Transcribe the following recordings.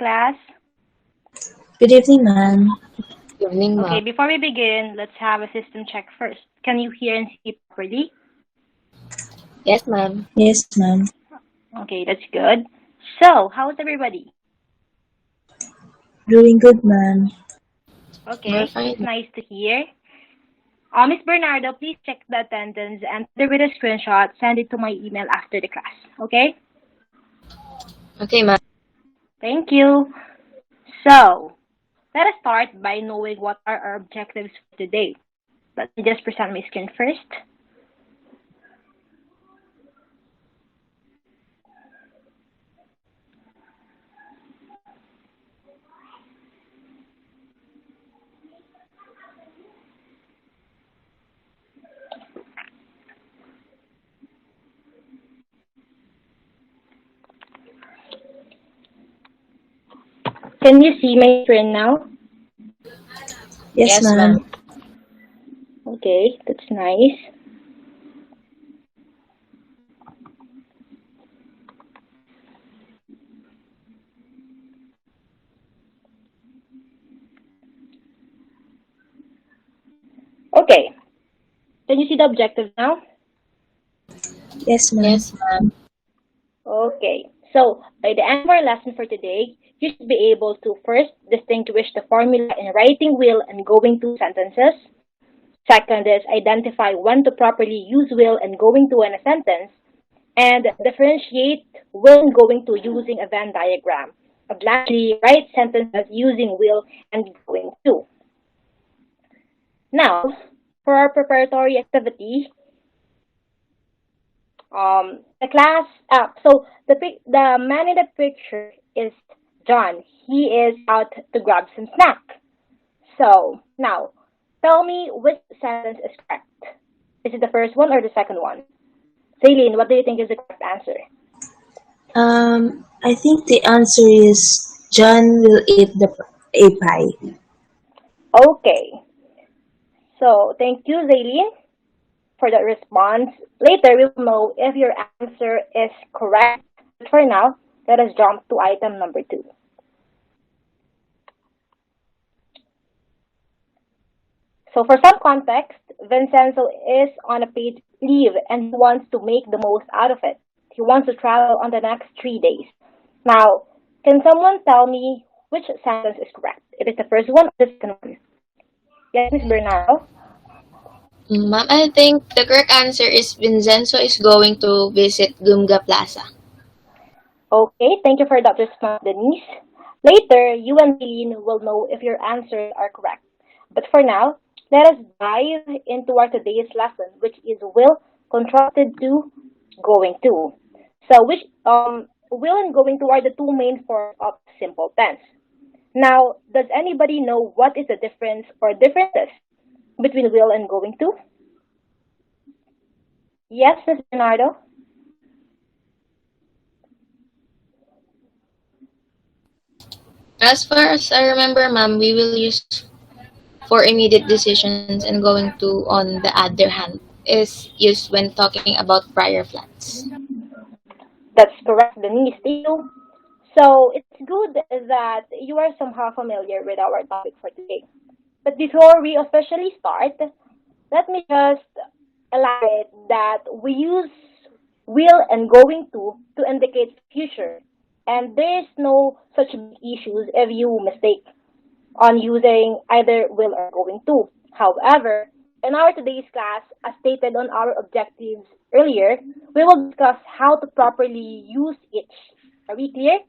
class. Good evening, ma'am. Evening, Okay, ma'am. before we begin, let's have a system check first. Can you hear and see properly? Yes, ma'am. Yes, ma'am. Okay, that's good. So, how's everybody? Doing good, ma'am. We're Okay, fine, that's ma'am. nice to hear. Miss Bernardo, please check the attendance and together with a screenshot, send it to my email after the class. Okay? Okay, ma'am. Thank you. So, let us start by knowing what are our objectives for today. Let me just present my screen first. Can you see my screen now? Yes, Yes, ma'am. ma'am. Okay, that's nice. Okay, can you see the objective now? Yes, ma'am. Yes, ma'am. Okay, so by the end of our lesson for today, you should be able to first distinguish the formula in writing will and going to sentences. Second is identify when to properly use will and going to in a sentence. And differentiate will and going to using a Venn diagram. And lastly, write sentences using will and going to. Now, for our preparatory activity, the class, the man in the picture is John. He is out to grab some snack. So now, tell me which sentence is correct. Is it the first one or the second one? Celine, what do you think is the correct answer? I think the answer is John will eat a pie. Okay. So thank you, Celine, for that response. Later, we will know if your answer is correct. But for now, let us jump to item number 2. So for some context, Vincenzo is on a paid leave and he wants to make the most out of it. He wants to travel on the next 3 days. Now, can someone tell me which sentence is correct? It is the first one or the second one? Yes, Miss Bernardo? Ma'am, I think the correct answer is Vincenzo is going to visit Gumga Plaza. Okay, thank you for that response, Denise. Later, you and Eileen will know if your answers are correct. But for now, let us dive into our today's lesson, which is will contracted to going to. So, which will and going to are the two main forms of simple tense. Now, does anybody know what is the difference or differences between will and going to? Yes, Ms. Bernardo? As far as I remember, ma'am, we will use for immediate decisions and going to, on the other hand, is used when talking about prior floods. That's correct, Denise. Thank you. So it's good that you are somehow familiar with our topic for today. But before we officially start, let me just elaborate that we use will and going to indicate future. And there is no such big issues if you mistake on using either will or going to. However, in our today's class, as stated on our objectives earlier, we will discuss how to properly use each. Are we clear?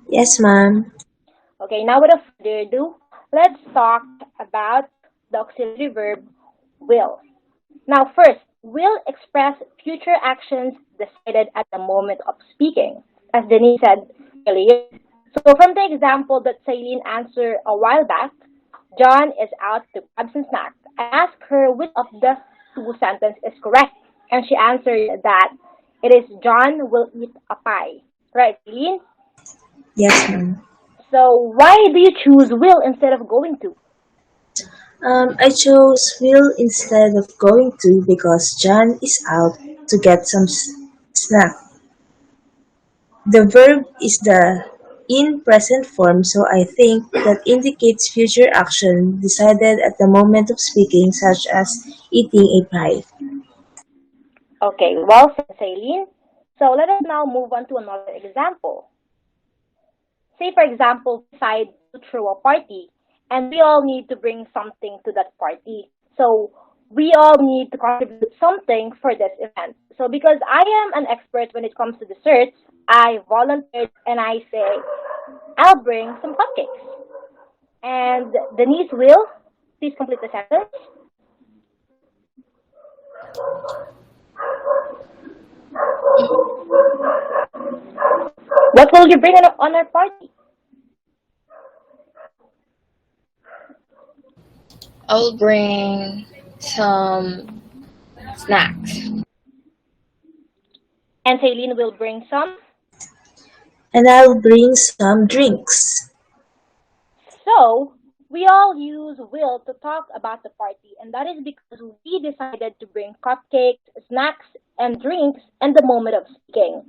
Yes, ma'am. Okay, now without further ado, let's talk about the auxiliary verb will. Now, first, will express future actions decided at the moment of speaking, as Denise said earlier. So, from the example that Celine answered a while back, John is out to grab some snacks. I asked her which of the two sentences is correct, and she answered that it is John will eat a pie. Right, Celine? Yes, ma'am. So, why do you choose will instead of going to? I chose will instead of going to because John is out to get some snack. The verb is the in present form, so I think that indicates future action decided at the moment of speaking, such as eating a pie. Okay, well said, Celine. So let us now move on to another example. Say, for example, we decide to throw a party, and we all need to bring something to that party. So we all need to contribute something for this event. So because I am an expert when it comes to desserts, I volunteered and I say, I'll bring some cupcakes. And Denise will please complete the sentence. What will you bring on our party? I'll bring some snacks. And Celine will bring some. And I'll bring some drinks. So we all use will to talk about the party, and that is because we decided to bring cupcakes, snacks, and drinks in the moment of speaking.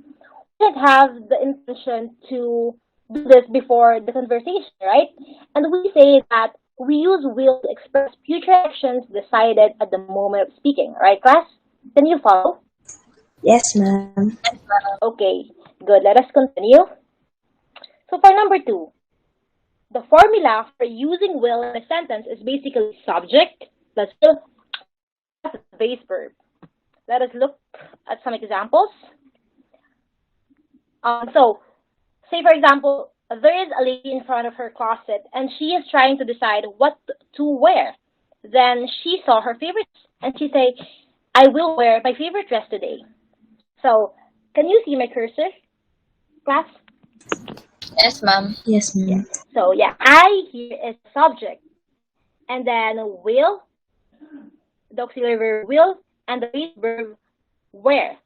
We didn't have the intention to do this before the conversation, right? And we say that we use will to express future actions decided at the moment of speaking, right, class? Can you follow? Yes, ma'am. Okay, good. Let us continue. So for number two, the formula for using will in a sentence is basically subject plus will plus the base verb. Let us look at some examples. So, say for example, there is a lady in front of her closet and she is trying to decide what to wear. Then she saw her favorite and she say, I will wear my favorite dress today. So, can you see my cursor, class? Yes, ma'am. Yes, Yes. ma'am. So yeah, I here is subject, and then will, the auxiliary verb will, and the base verb where.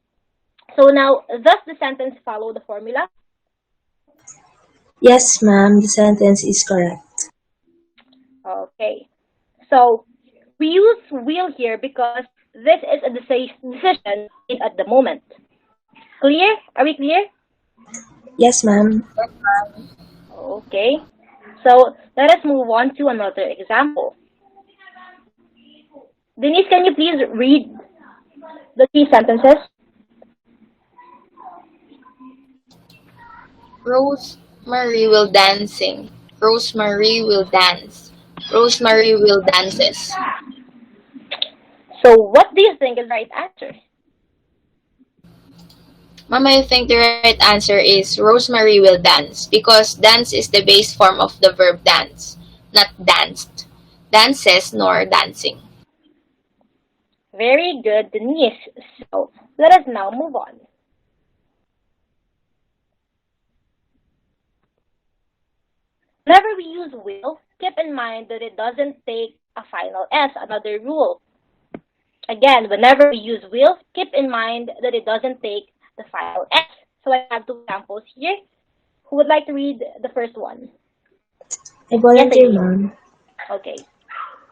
So now, does the sentence follow the formula? Yes, ma'am. The sentence is correct. Okay. So we use will here because this is a decision made at the moment. Clear? Are we clear? Yes, ma'am. Okay. So let us move on to another example. Denise, can you please read the three sentences? Rosemary will dancing. Rosemary will dance. Rosemary will dances. So what do you think is the right answer? Mama, I think the right answer is Rosemary will dance because dance is the base form of the verb dance, not danced. Dances nor dancing. Very good, Denise. So let us now move on. Whenever we use will, keep in mind that it doesn't take a final S, another rule. Again, whenever we use will, keep in mind that it doesn't take the final S. So I have two examples here. Who would like to read the first one? I Yes, volunteer, Eileen. ma'am. Okay,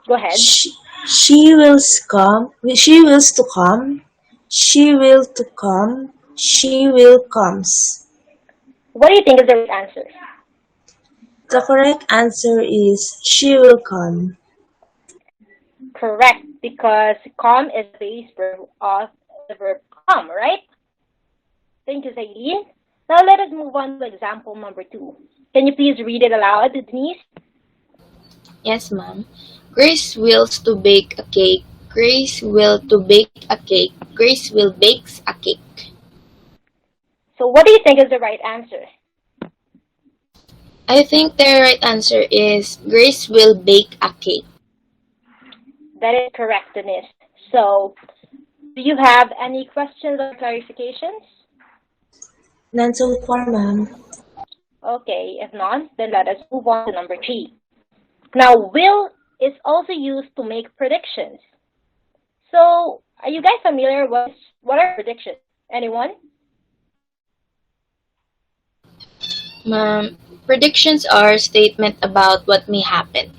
go ahead. She wills come. She wills to come. She will to come. She will comes. What do you think is the right answer? The correct answer is she will come. Correct, because come is the base verb of the verb come, right? Thank you, Eileen. Now let us move on to example number two. Can you please read it aloud, Denise? Yes, ma'am. Grace wills to bake a cake. Grace will to bake a cake. Grace will bakes a cake. So what do you think is the right answer? I think the right answer is Grace will bake a cake. That is correct, Denise. So do you have any questions or clarifications? None so far, ma'am. Okay, if not, then let us move on to number three. Now, will is also used to make predictions. So, are you guys familiar with what are predictions? Anyone? Ma'am, predictions are statement about what may happen.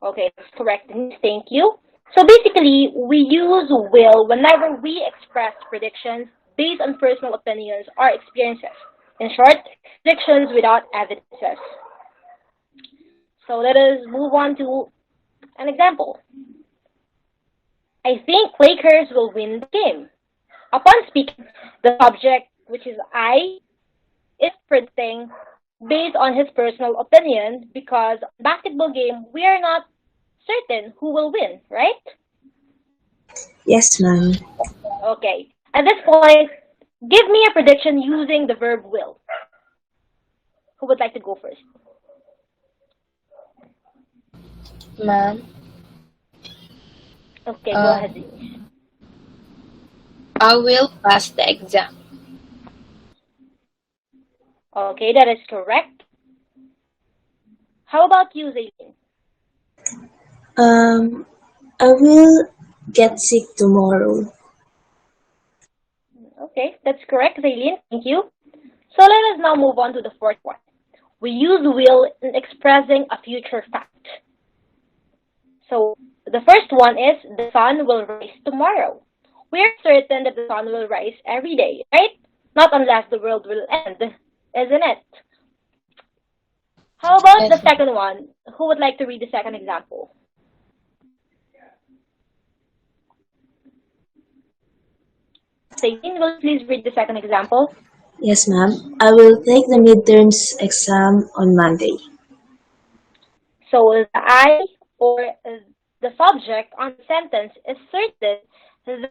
Okay, that's correct, Denise. Thank you. So basically, we use will whenever we express predictions based on personal opinions or experiences. In short, predictions without evidences. So let us move on to an example. I think Lakers will win the game. Upon speaking, the subject, which is I, is predicting based on his personal opinion because on basketball game we are not certain who will win, right? Yes, ma'am. Okay. At this point, give me a prediction using the verb will. Who would like to go first? Ma'am, Okay, go uh, ahead, Denise. I will pass the exam. Okay, that is correct. How about you, Zaylin? Um, I will get sick tomorrow. Okay, that's correct, Zaylin. Thank you. So let us now move on to the fourth one. We use will in expressing a future fact. So the first one is the sun will rise tomorrow. We are certain that the sun will rise every day, right? Not unless the world will end, isn't it? How about the Yes, ma'am. second one? Who would like to read the second example? Celine, will you please read the second example? Yes, ma'am. I will take the midterms exam on Monday. So the I or the subject on the sentence is certain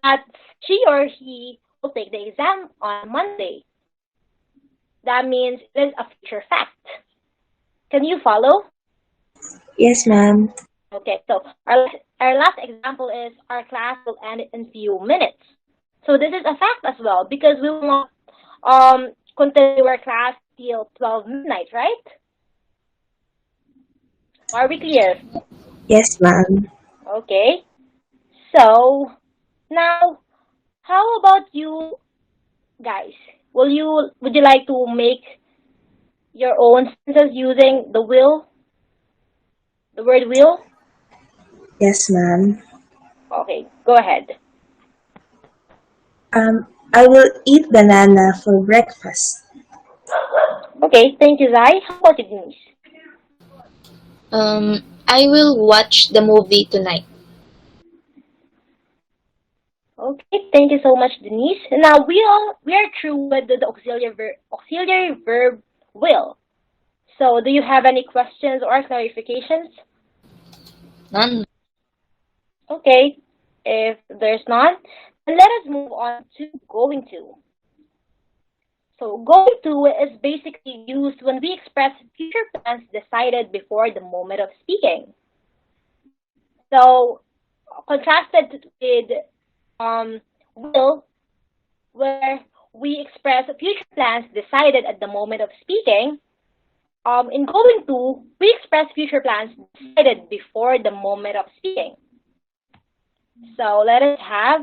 that she or he will take the exam on Monday. That means it is a future fact. Can you follow? Yes, ma'am. Okay, so our last example is our class will end in few minutes. So this is a fact as well because we will not continue our class till 12 midnight, right? Are we clear? Yes, ma'am. Okay. So now, how about you guys? Would you like to make your own sentences using the word will? Yes, ma'am. Okay, go ahead. I will eat banana for breakfast. Okay, thank you, Zai. How about you, Denise? I will watch the movie tonight. Okay, thank you so much, Denise. Now we are through with the auxiliary verb will. So do you have any questions or clarifications? None. Okay, if there's none, then let us move on to going to. So going to is basically used when we express future plans decided before the moment of speaking. So contrasted with will, where we express future plans decided at the moment of speaking. In going to, we express future plans decided before the moment of speaking. So let us have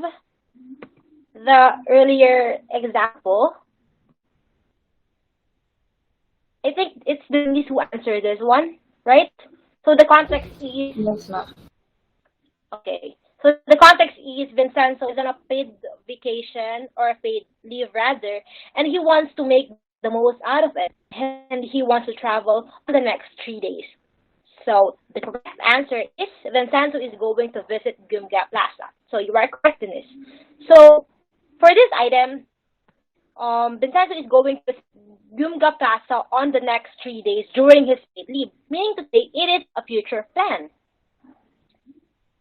the earlier example. I think it's Denise who answered this one, right? So the context is Yes, ma'am. okay. So the context is Vincenzo is on a paid vacation or a paid leave rather, and he wants to make the most out of it, and he wants to travel on the next 3 days. So the correct answer is Vincenzo is going to visit Gumga Plaza. So you are correct in this. So for this item, Vincenzo is going to visit Gumga Plaza on the next 3 days during his paid leave, meaning to say it is a future plan.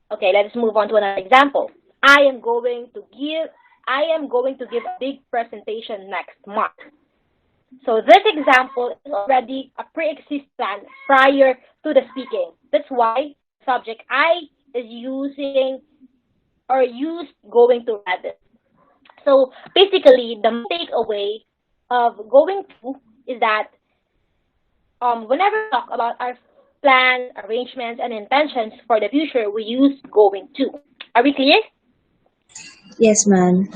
Okay, let's move on to another example. I am going to give a big presentation next month. So this example is already a pre-existing plan prior to the speaking. That's why subject I is using or used going to rather. So basically, the takeaway of going to is that whenever we talk about our plans, arrangements, and intentions for the future, we use going to. Are we clear? Yes, ma'am.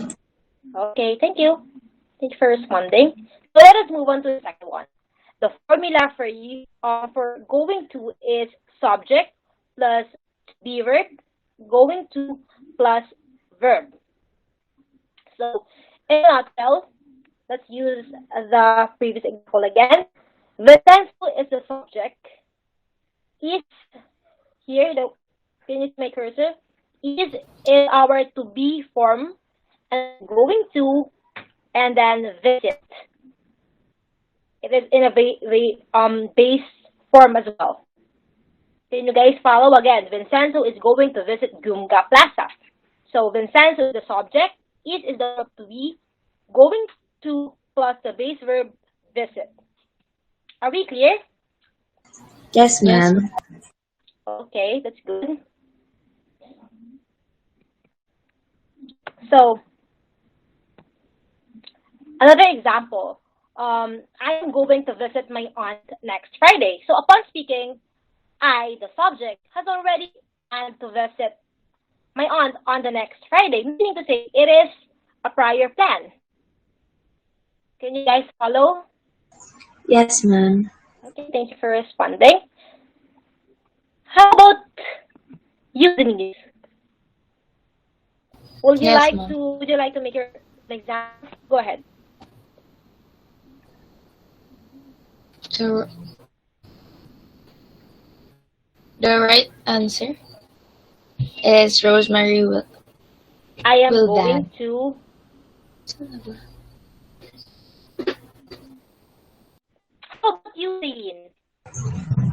Okay, thank you. Thank you for responding. So let us move on to the second one. The formula for you for going to is subject plus the verb, going to plus verb. So in a nutshell, let's use the previous example again. Vincenzo is the subject. Is here the can you make cursor? Is our to be form and going to and then visit. It is in a base form as well. Can you guys follow again? Vincenzo is going to visit Gumga Plaza. So Vincenzo is the subject, is the verb to be, going to plus the base verb visit. Are we clear? Yes, Yes, ma'am. Okay, that's good. So another example. I am going to visit my aunt next Friday. So upon speaking, I, the subject, has already planned to visit my aunt on the next Friday, meaning to say it is a prior plan. Can you guys follow? Yes, ma'am. Okay, thank you for responding. How about you, Denise? yes, ma'am. Would you like to make your example? Go ahead. The, the right answer is Rosemary I am will going dad. to. How about you, Celine?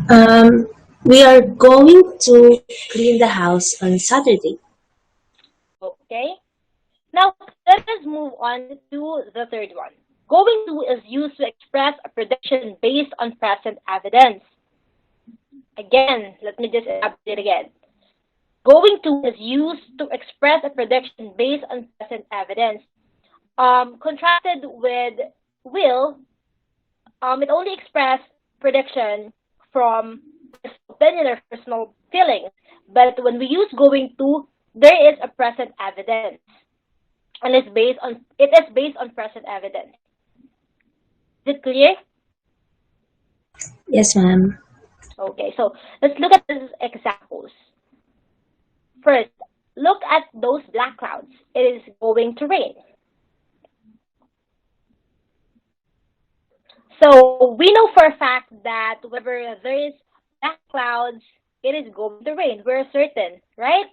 Um, we are going to clean the house on Saturday. Okay. Now let us move on to the third one. Going to is used to express a prediction based on present evidence. Again, let me just elaborate again. Going to is used to express a prediction based on present evidence. Contrasted with will, it only expresses prediction from personal opinion or personal feelings. But when we use going to, there is a present evidence, and it is based on present evidence. Is it clear? Yes, ma'am. Okay, so let's look at these examples. First, look at those black clouds. It is going to rain. So we know for a fact that whenever there is black clouds, it is going to rain. We're certain, right?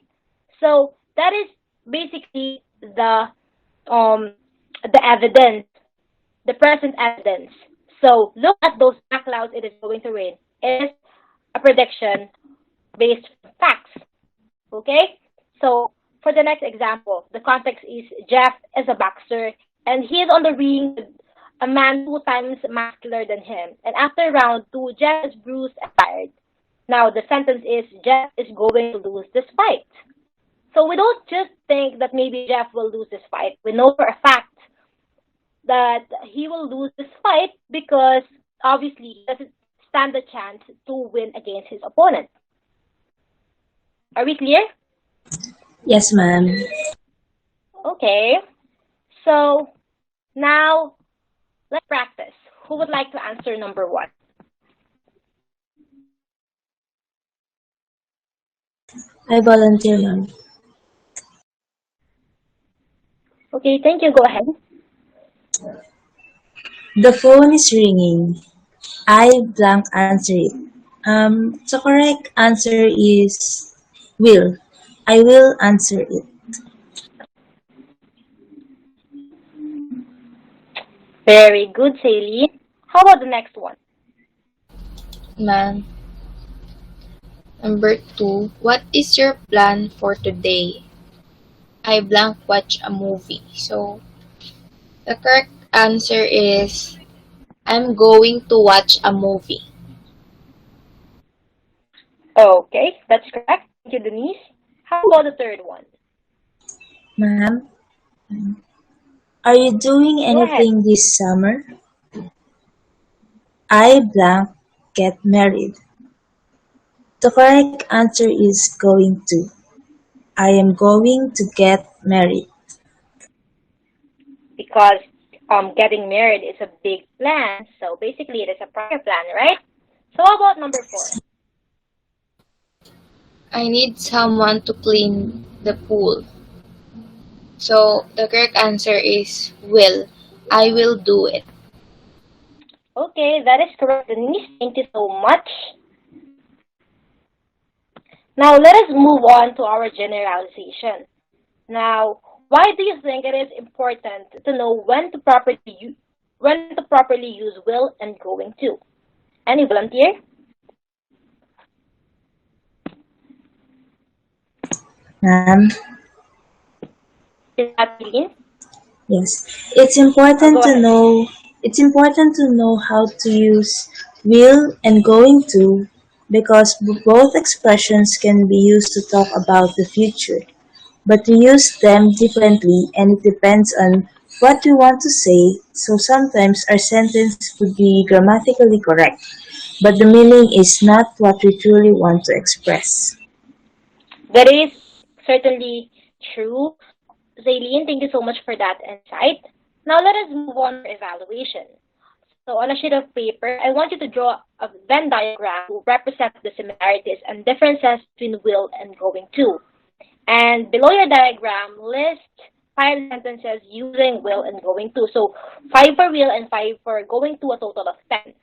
So that is basically um the evidence, the present evidence. So look at those black clouds. It is going to rain. It is a prediction based on facts. Okay? So for the next example, the context is Jeff is a boxer and he is on the ring with a man 2 times muscular than him. And after round 2, Jeff is bruised and tired. Now the sentence is Jeff is going to lose this fight. So we don't just think that maybe Jeff will lose this fight. We know for a fact that he will lose this fight because obviously he doesn't stand a chance to win against his opponent. Are we clear? Yes, ma'am. Okay. So now let's practice. Who would like to answer number one? I volunteer, ma'am. Okay, thank you. Go ahead. The phone is ringing. I blank answer it. The correct answer is will. I will answer it. Very good, Celine. How about the next one? Ma'am. Number 2, what is your plan for today? I blank watch a movie. So the correct answer is I'm going to watch a movie. Okay, that's correct. Thank you, Denise. How about the third one? Ma'am, are you doing Go ahead. anything this summer? I blank get married. The correct answer is going to. I am going to get married. Because getting married is a big plan, so basically it is a prior plan, right? So how about number four? I need someone to clean the pool. So the correct answer is will. I will do it. Okay, that is correct, Denise. Thank you so much. Now let us move on to our generalization. Now, why do you think it is important to know when to properly use will and going to? Any volunteer? Ma'am, Is that Eileen? yes. It's I'll important go to ahead. know it's important to know how to use will and going to because both expressions can be used to talk about the future. But we use them differently and it depends on what we want to say. So sometimes our sentence would be grammatically correct, but the meaning is not what we truly want to express. That is certainly true. Zaylene, thank you so much for that insight. Now let us move on to evaluation. So on a sheet of paper, I want you to draw a Venn diagram to represent the similarities and differences between will and going to. And below your diagram, list 5 sentences using will and going to. So 5 for will and 5 for going to, a total of 10.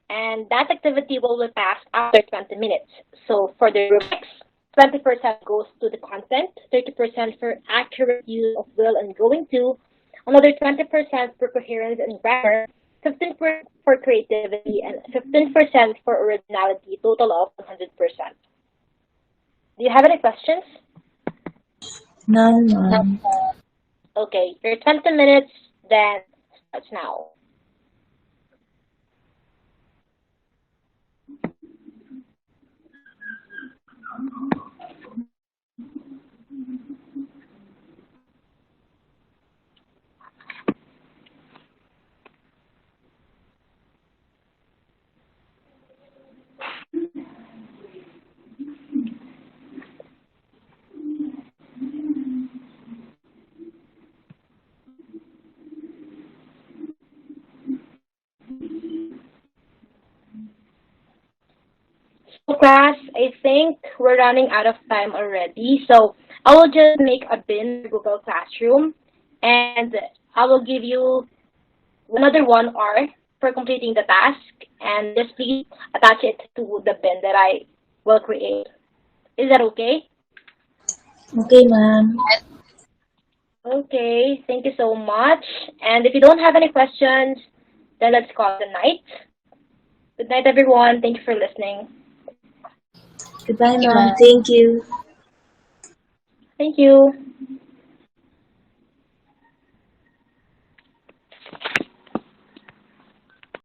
And that activity will be passed after 20 minutes. So for the rubrics, 20% goes to the content, 30% for accurate use of will and going to, another 20% for coherence and grammar, 15% for creativity, and 15% for originality, total of 100%. Do you have any questions? None, ma'am. Okay, your 20 minutes then starts now. So class, I think we're running out of time already. So I will just make a bin for Google Classroom and I will give you another 1 hour for completing the task and just please attach it to the bin that I will create. Is that okay? Okay, ma'am. Okay, thank you so much. And if you don't have any questions, then let's call it a night. Good night, everyone. Thank you for listening. Goodbye, Thank you, ma'am. ma'am. Thank you. Thank you.